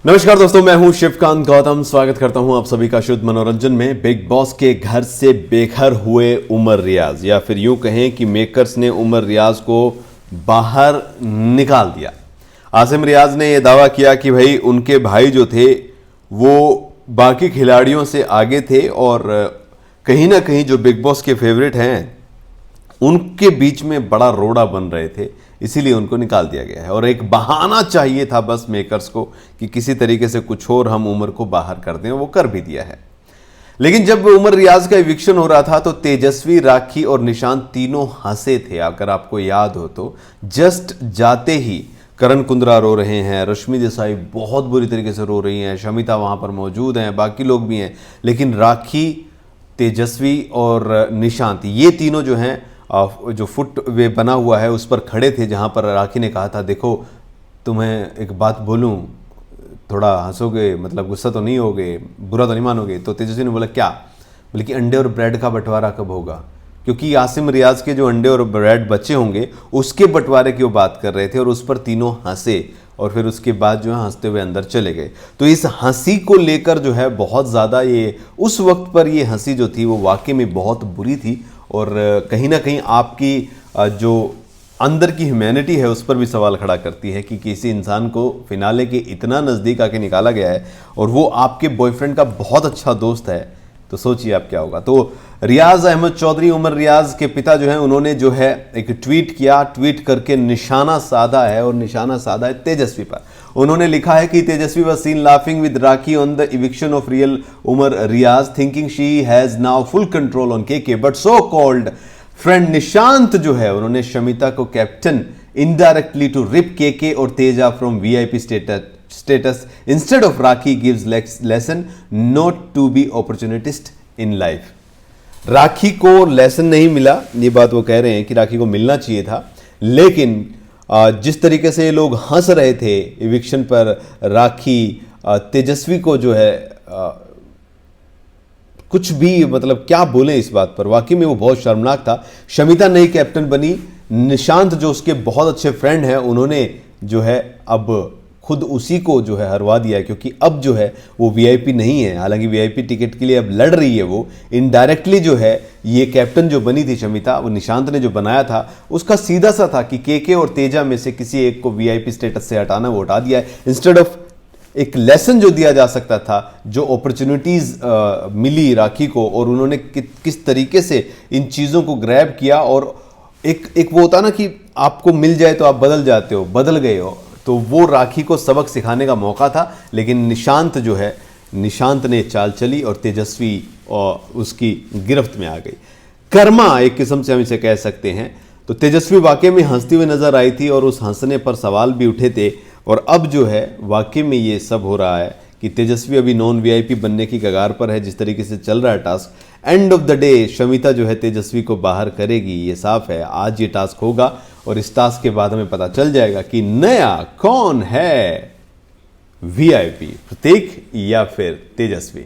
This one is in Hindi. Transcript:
नमस्कार दोस्तों, मैं हूं शिवकांत गौतम। स्वागत करता हूं आप सभी का शुद्ध मनोरंजन में। बिग बॉस के घर से बेघर हुए उमर रियाज, या फिर यूं कहें कि मेकर्स ने उमर रियाज को बाहर निकाल दिया। आसिम रियाज ने यह दावा किया कि भाई उनके भाई जो थे वो बाकी खिलाड़ियों से आगे थे और कहीं ना कहीं जो बिग बॉस के फेवरेट हैं उनके बीच में बड़ा रोड़ा बन रहे थे, इसीलिए उनको निकाल दिया गया है। और एक बहाना चाहिए था बस मेकर्स को कि किसी तरीके से कुछ और हम उमर को बाहर कर दें, वो कर भी दिया है। लेकिन जब उमर रियाज का इविक्शन हो रहा था तो तेजस्वी, राखी और निशांत तीनों हंसे थे। अगर आपको याद हो तो जस्ट जाते ही करण कुंद्रा रो रहे हैं, रश्मि देसाई बहुत बुरी तरीके से रो रही हैं, शमिता वहां पर मौजूद हैं, बाकी लोग भी हैं, लेकिन राखी, तेजस्वी और निशांत ये तीनों जो हैं जो फुट वे बना हुआ है उस पर खड़े थे, जहां पर राखी ने कहा था देखो तुम्हें एक बात बोलूं, थोड़ा हंसोगे, मतलब गुस्सा तो नहीं होगे, बुरा तो नहीं मानोगे। तो तेजस्वी ने बोला क्या? बोले कि अंडे और ब्रेड का बंटवारा कब होगा, क्योंकि आसिम रियाज के जो अंडे और ब्रेड बचे होंगे उसके बंटवारे की वो बात कर रहे थे और उस पर तीनों हंसे और फिर उसके बाद जो है हंसते हुए अंदर चले गए। तो इस हंसी को लेकर जो है बहुत ज़्यादा ये उस वक्त पर ये हंसी जो थी वो वाकई में बहुत बुरी थी और कहीं ना कहीं आपकी जो अंदर की ह्यूमैनिटी है उस पर भी सवाल खड़ा करती है कि किसी इंसान को फिनाले के इतना नज़दीक आके निकाला गया है और वो आपके बॉयफ्रेंड का बहुत अच्छा दोस्त है, तो सोचिए आप क्या होगा। तो रियाज अहमद चौधरी, उमर रियाज के पिता जो हैं, उन्होंने जो है एक ट्वीट किया, ट्वीट करके निशाना साधा है और निशाना साधा है तेजस्वी पर। उन्होंने लिखा है कि Tejasswi was seen laughing with Rakhi on the eviction of real Umar Riaz, thinking she has now full control on KK, but so called friend Nishant जो है उन्होंने शमिता को captain indirectly to rip KK और Teja from VIP status instead of Rakhi gives lesson not to be opportunist in life. Rakhi को लेसन नहीं मिला, ये बात वो कह रहे हैं कि राखी को मिलना चाहिए था, लेकिन जिस तरीके से ये लोग हंस रहे थे इविक्शन पर, राखी तेजस्वी को जो है कुछ भी मतलब क्या बोले इस बात पर, वाकई में वो बहुत शर्मनाक था। शमिता नई कैप्टन बनी, निशांत जो उसके बहुत अच्छे फ्रेंड हैं उन्होंने जो है अब खुद उसी को जो है हरवा दिया, क्योंकि अब जो है वो वीआईपी नहीं है। हालांकि वीआईपी टिकट के लिए अब लड़ रही है वो, इनडायरेक्टली जो है ये कैप्टन जो बनी थी शमिता, वो निशांत ने जो बनाया था उसका सीधा सा था कि केके और तेजा में से किसी एक को वीआईपी स्टेटस से हटाना, वो हटा दिया है। इंस्टेड ऑफ एक लेसन जो दिया जा सकता था, जो अपॉर्चुनिटीज मिली राखी को और उन्होंने किस तरीके से इन चीज़ों को ग्रैब किया, और एक वो होता ना कि आपको मिल जाए तो आप बदल जाते हो, बदल गए हो, तो वो राखी को सबक सिखाने का मौका था। लेकिन निशांत जो है, निशांत ने चाल चली और तेजस्वी और उसकी गिरफ्त में आ गई। कर्मा एक किस्म से हम इसे कह सकते हैं। तो तेजस्वी वाकई में हंसती हुई नजर आई थी और उस हंसने पर सवाल भी उठे थे, और अब जो है वाकई में ये सब हो रहा है कि तेजस्वी अभी नॉन वीआईपी बनने की कगार पर है। जिस तरीके से चल रहा है task, end of the day Shamita जो है तेजस्वी को बाहर करेगी, ये साफ है। आज ये टास्क होगा और इस टास्क के बाद हमें पता चल जाएगा कि नया कौन है वीआईपी, प्रतीक या फिर तेजस्वी।